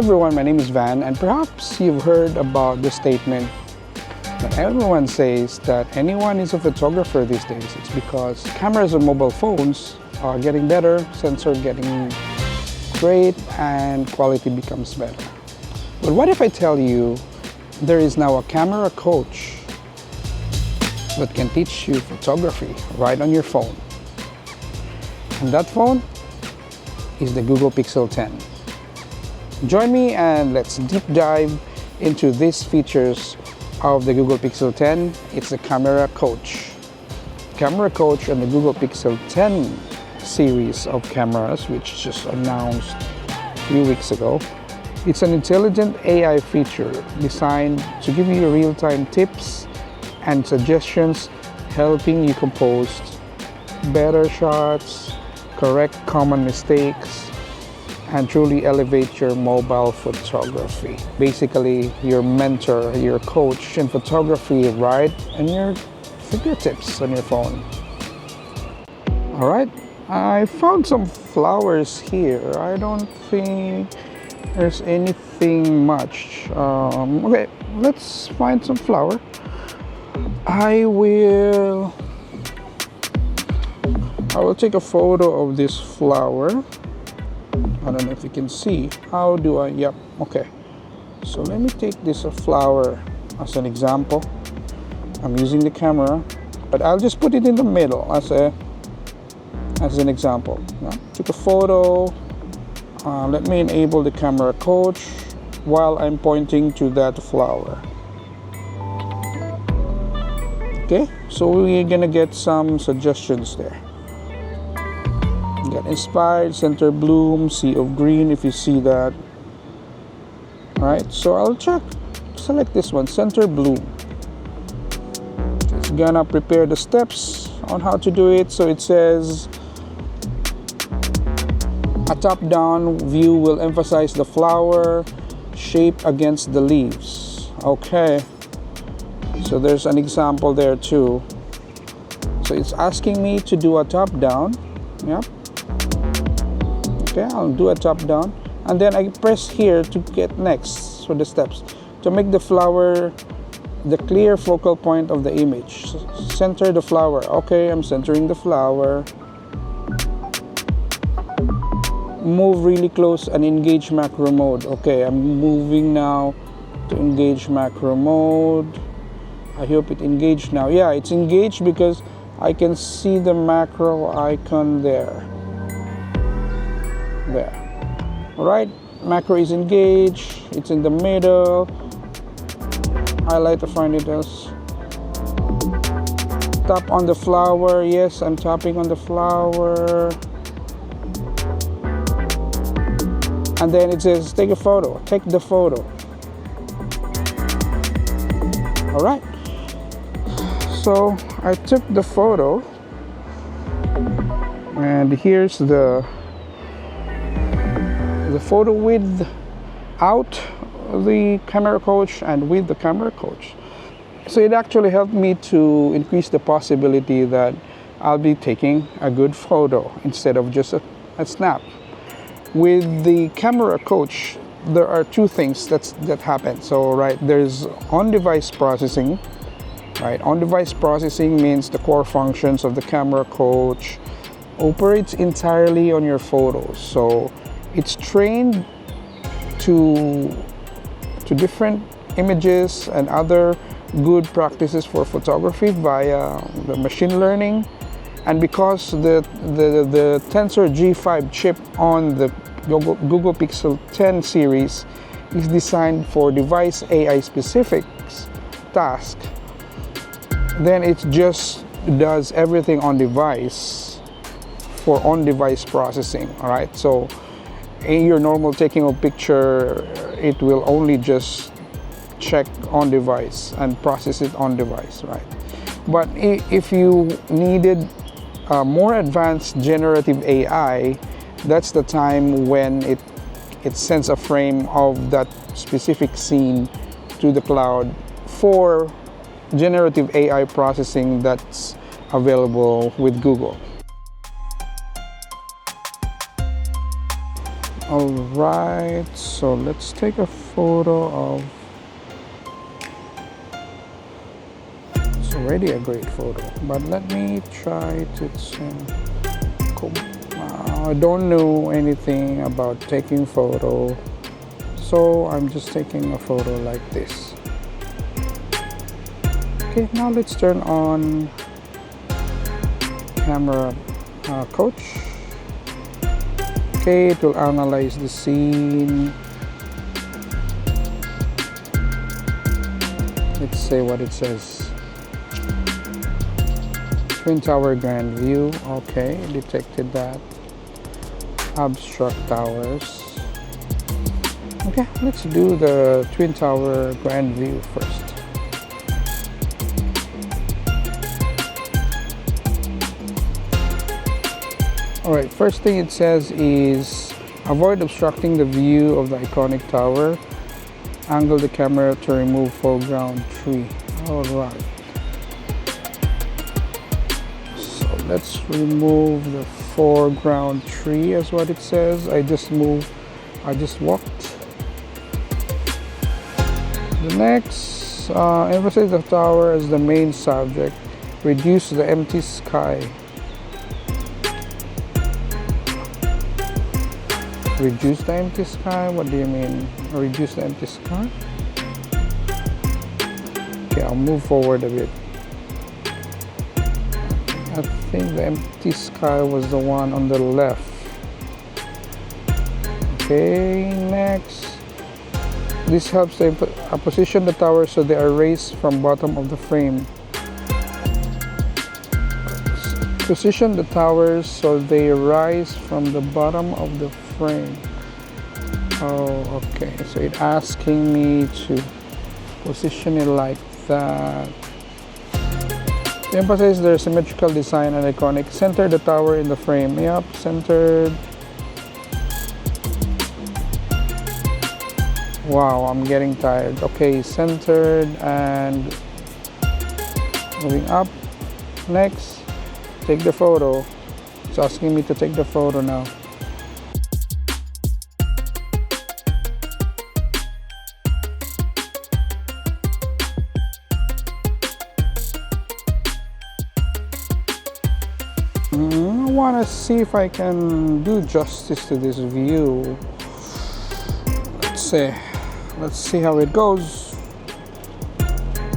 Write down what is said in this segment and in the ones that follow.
everyone, my name is Van, and perhaps you've heard about the statement that everyone says that anyone is a photographer these days. It's because cameras on mobile phones are getting better, sensor getting great, and quality becomes better. But what if I tell you there is now a camera coach that can teach you photography right on your phone? And that phone is the Google Pixel 10. Join me and let's deep dive into these features of the Google Pixel 10. It's the Camera Coach. Camera Coach on the Google Pixel 10 series of cameras, which just announced a few weeks ago. It's an intelligent AI feature designed to give you real-time tips and suggestions, helping you compose better shots, correct common mistakes, and truly elevate your mobile photography. Basically, your mentor, your coach in photography right in your fingertips on your phone. All right, I found some flowers here. I don't think there's anything much. Okay, let's find some flower. I will take a photo of this flower. I don't know if you can see. How do I? Yep, okay. So let me take this flower as an example. I'm using the camera, but I'll just put it in the middle as an example. Yeah? Took a photo. Let me enable the Camera Coach while I'm pointing to that flower. Okay, so we're gonna get some suggestions there. Get inspired, center bloom, sea of green, if you see that. Alright, so I'll select this one, center bloom. It's gonna prepare the steps on how to do it. So it says a top-down view will emphasize the flower shape against the leaves. Okay, so there's an example there too. So it's asking me to do a top-down. Yep. Okay, I'll do a top-down, and then I press here to get next for the steps to make the flower the clear focal point of the image. Center the flower. Okay, I'm centering the flower. Move really close and engage macro mode. Okay, I'm moving now to engage macro mode. I hope it engaged now. Yeah, it's engaged because I can see the macro icon there. There. Alright, macro is engaged. It's in the middle. Highlight the fine details. Tap on the flower. Yes, I'm tapping on the flower. And then it says take a photo. Take the photo. Alright. So I took the photo. And here's the photo without the Camera Coach and with the Camera Coach. So it actually helped me to increase the possibility that I'll be taking a good photo instead of just a snap. With the Camera Coach, there are two things that happen. So right, there's on-device processing. Right, on-device processing means the core functions of the Camera Coach operates entirely on your photos. So it's trained to different images and other good practices for photography via the machine learning. And because the Tensor G5 chip on the Google Pixel 10 series is designed for device AI specific task, then it just does everything on device for on-device processing. All right, so in your normal taking a picture, it will only just check on device and process it on device, right? But if you needed more advanced generative AI, that's the time when it sends a frame of that specific scene to the cloud for generative AI processing that's available with Google. All right, so let's take a photo of. It's already a great photo, but let me try to I don't know anything about taking photo, so I'm just taking a photo like this. Okay, now let's turn on camera coach. Okay, it will analyze the scene. Let's say what it says. Twin Tower Grand View. Okay, detected that. Abstract towers. Okay, let's do the Twin Tower Grand View first. Alright, first thing it says is avoid obstructing the view of the iconic tower. Angle the camera to remove foreground tree. Alright. So let's remove the foreground tree as what it says. I just walked. The next, emphasize the tower as the main subject. Reduce the empty sky. Reduce the empty sky? What do you mean? Reduce the empty sky? Okay, I'll move forward a bit. I think the empty sky was the one on the left. Okay, next. This helps to position the tower so they are raised from bottom of the frame. Position the towers so they rise from the bottom of the frame. Oh, okay. So it's asking me to position it like that. To emphasize their symmetrical design and iconic, center the tower in the frame. Yep, centered. Wow, I'm getting tired. Okay, centered and moving up. Next. Take the photo. It's asking me to take the photo now. I want to see if I can do justice to this view. Let's see how it goes.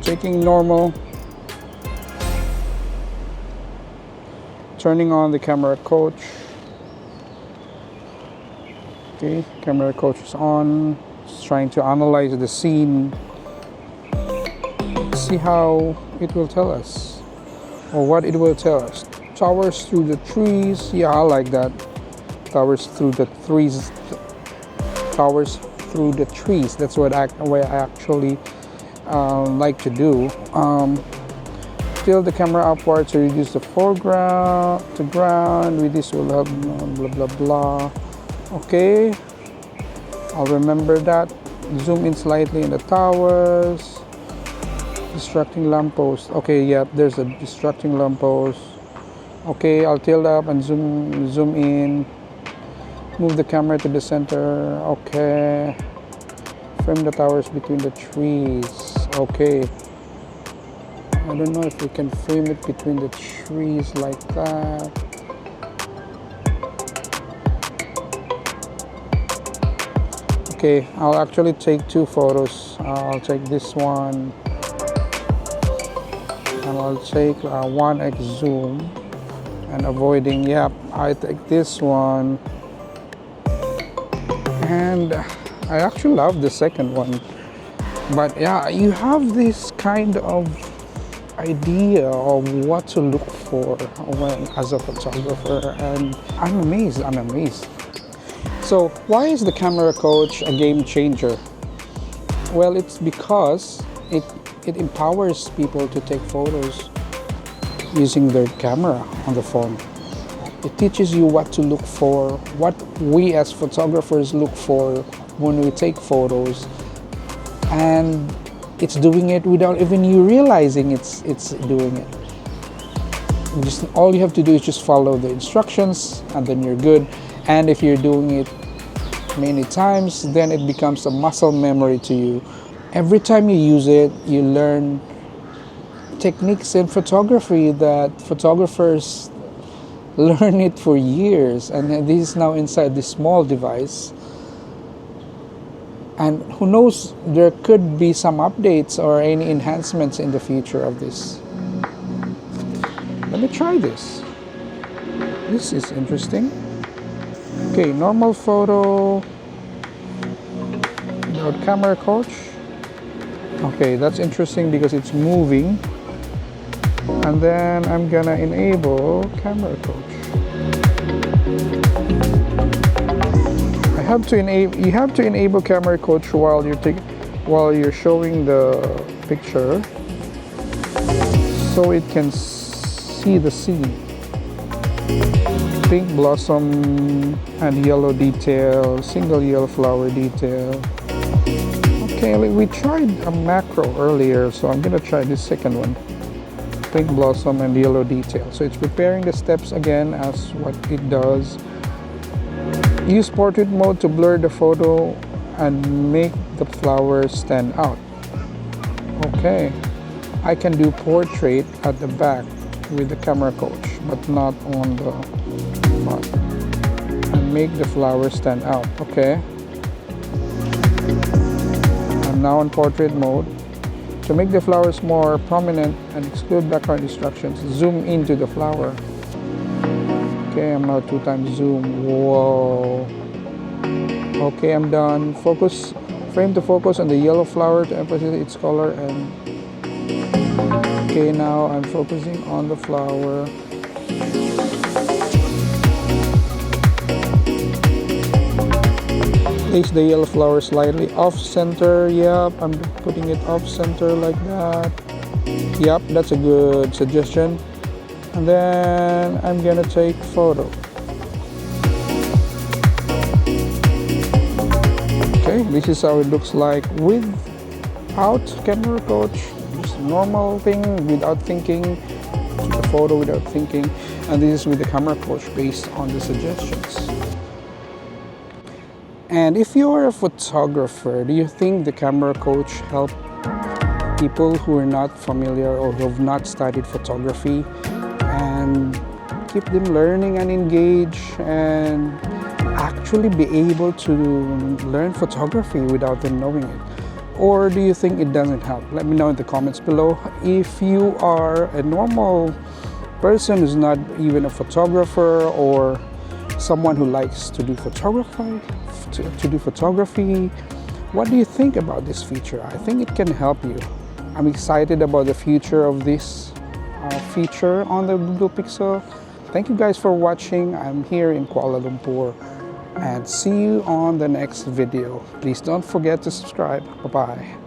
Taking normal. Turning on the camera coach. Okay, camera coach is on. It's trying to analyze the scene. Let's see how it will tell us, or what it will tell us. Towers through the trees. Yeah, I like that. Towers through the trees. Towers through the trees. That's what I actually like to do. Tilt the camera upward to reduce the foreground to ground. With this will help blah blah blah. Okay, I'll remember that. Zoom in slightly in the towers. Distracting lamppost. Okay, yeah, there's a distracting lamppost. Okay, I'll tilt up and zoom in. Move the camera to the center. Okay. Frame the towers between the trees. Okay. I don't know if we can frame it between the trees like that. Okay, I'll actually take two photos. I'll take this one and I'll take 1x zoom and avoiding. Yep, I take this one, and I actually love the second one. But yeah, you have this kind of idea of what to look for when as a photographer, and I'm amazed. So why is the camera coach a game changer? Well, it's because it empowers people to take photos using their camera on the phone. It teaches you what to look for, what we as photographers look for when we take photos, and it's doing it without even you realizing it's doing it. Just all you have to do is just follow the instructions, and then you're good. And if you're doing it many times, then it becomes a muscle memory to you. Every time you use it, you learn techniques in photography that photographers learn it for years, and this is now inside this small device. And who knows, there could be some updates or any enhancements in the future of this. Let me try this. This is interesting. Okay, normal photo without camera coach. Okay, that's interesting because it's moving. And then I'm gonna enable camera coach. You have to enable camera coach while you're showing the picture, so it can see the scene. Pink blossom and yellow detail, single yellow flower detail. Okay, we tried a macro earlier, so I'm gonna try this second one. Pink blossom and yellow detail. So it's preparing the steps again as what it does. Use portrait mode to blur the photo and make the flowers stand out. Okay, I can do portrait at the back with the camera coach, but not on the front. And make the flowers stand out. Okay. I'm now in portrait mode. To make the flowers more prominent and exclude background distractions, zoom into the flower. Okay, I'm now 2x zoom. Whoa. Okay, I'm done. Focus, frame to focus on the yellow flower to emphasize its color. And okay, now I'm focusing on the flower. Place the yellow flower slightly off center. Yep, I'm putting it off center like that. Yep, that's a good suggestion. And then I'm gonna take photo. Okay, this is how it looks like without camera coach. Just normal thing without thinking. The photo without thinking. And this is with the camera coach based on the suggestions. And if you're a photographer, do you think the camera coach help people who are not familiar or who have not studied photography and keep them learning and engaged and actually be able to learn photography without them knowing it? Or do you think it doesn't help? Let me know in the comments below. If you are a normal person who's not even a photographer or someone who likes to do photography, what do you think about this feature? I think it can help you. I'm excited about the future of this feature on the Google Pixel. Thank you guys for watching. I'm here in Kuala Lumpur, and see you on the next video. Please don't forget to subscribe. Bye-bye.